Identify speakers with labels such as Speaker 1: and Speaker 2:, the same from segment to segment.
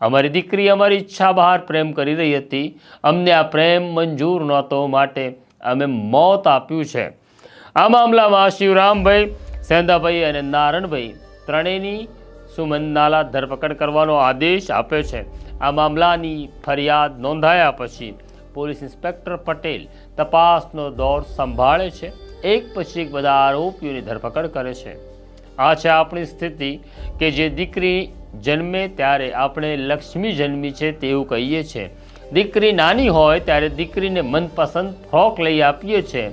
Speaker 1: અમારી દીકરી અમારી ઈચ્છા બહાર પ્રેમ કરી રહી હતી. અમને આ પ્રેમ મંજૂર નહોતો, માટે અમે મોત આપ્યું છે. આ મામલામાં શિવરામભાઈ, સેંધાભાઈ અને નારણભાઈ ત્રણેયની સુમનલાલના ધરપકડ કરવાનો આદેશ આપ્યો છે. આ મામલાની ફરિયાદ નોંધાયા પછી પોલીસ ઇન્સ્પેક્ટર પટેલ તપાસનો દોર સંભાળે છે. એક પછી એક બધા આરોપીઓની ધરપકડ કરે છે. આ છે આપણી સ્થિતિ કે જે દીકરી જન્મે ત્યારે આપણે લક્ષ્મી જન્મી છે તેવું કહીએ છીએ. દીકરી નાની હોય ત્યારે દીકરીને મનપસંદ ફ્રોક લઈ આપીએ છીએ,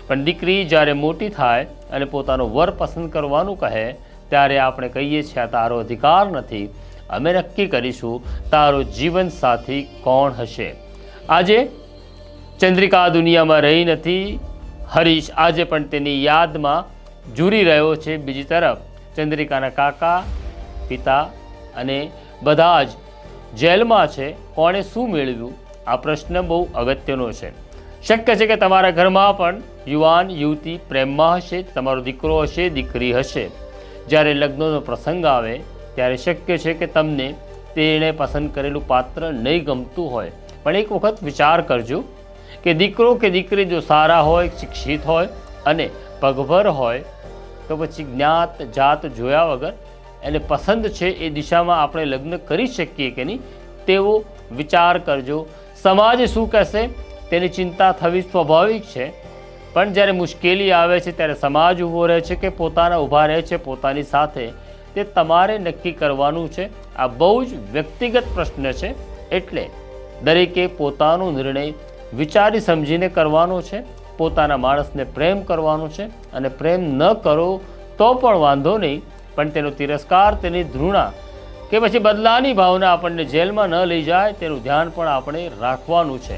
Speaker 1: પણ દીકરી જ્યારે મોટી થાય અને પોતાનો વર પસંદ કરવાનું કહે ત્યારે આપણે કહીએ છીએ આ તારો અધિકાર નથી, અમે નક્કી કરીશું તારો જીવનસાથી કોણ હશે. આજે ચંદ્રિકા દુનિયામાં રહી નથી. હરીશ આજે પણ તેની યાદમાં ઝૂરી રહ્યો છે. બીજી તરફ ચંદ્રિકાના કાકા, પિતા અને બધા જ જેલમાં છે. કોણે શું મેળવ્યું આ પ્રશ્ન બહુ અગત્યનો છે. શક્ય છે કે તમારા ઘરમાં પણ યુવાન યુવતી પ્રેમમાં હશે, તમારો દીકરો હશે, દીકરી હશે. જ્યારે લગ્નનો પ્રસંગ આવે ત્યારે શક્ય છે કે તમને તેણે પસંદ કરેલું પાત્ર નહીં ગમતું હોય, પણ એક વખત વિચાર કરજો કે દીકરો કે દીકરી જો સારા હોય, શિક્ષિત હોય અને પગભર હોય તો પછી જ્ઞાત જાત જોયા વગર એને પસંદ છે એ દિશામાં આપણે લગ્ન કરી શકીએ કે નહીં તેવો વિચાર કરજો. સમાજ શું કહેશે તેની ચિંતા થવી સ્વાભાવિક છે, પણ જ્યારે મુશ્કેલી આવે છે ત્યારે સમાજ ઊભો રહે છે કે પોતાના ઊભા રહે છે પોતાની સાથે, તે તમારે નક્કી કરવાનું છે. આ બહુ જ વ્યક્તિગત પ્રશ્ન છે, એટલે દરેકે પોતાનો નિર્ણય વિચારી સમજીને કરવાનો છે. પોતાના માણસને પ્રેમ કરવાનો છે, અને પ્રેમ ન કરો તો પણ વાંધો નહીં, પણ તેનો તિરસ્કાર, તેની ધૃણા કે પછી બદલાની ભાવના આપણને જેલમાં ન લઈ જાય તેનું ધ્યાન પણ આપણે રાખવાનું છે.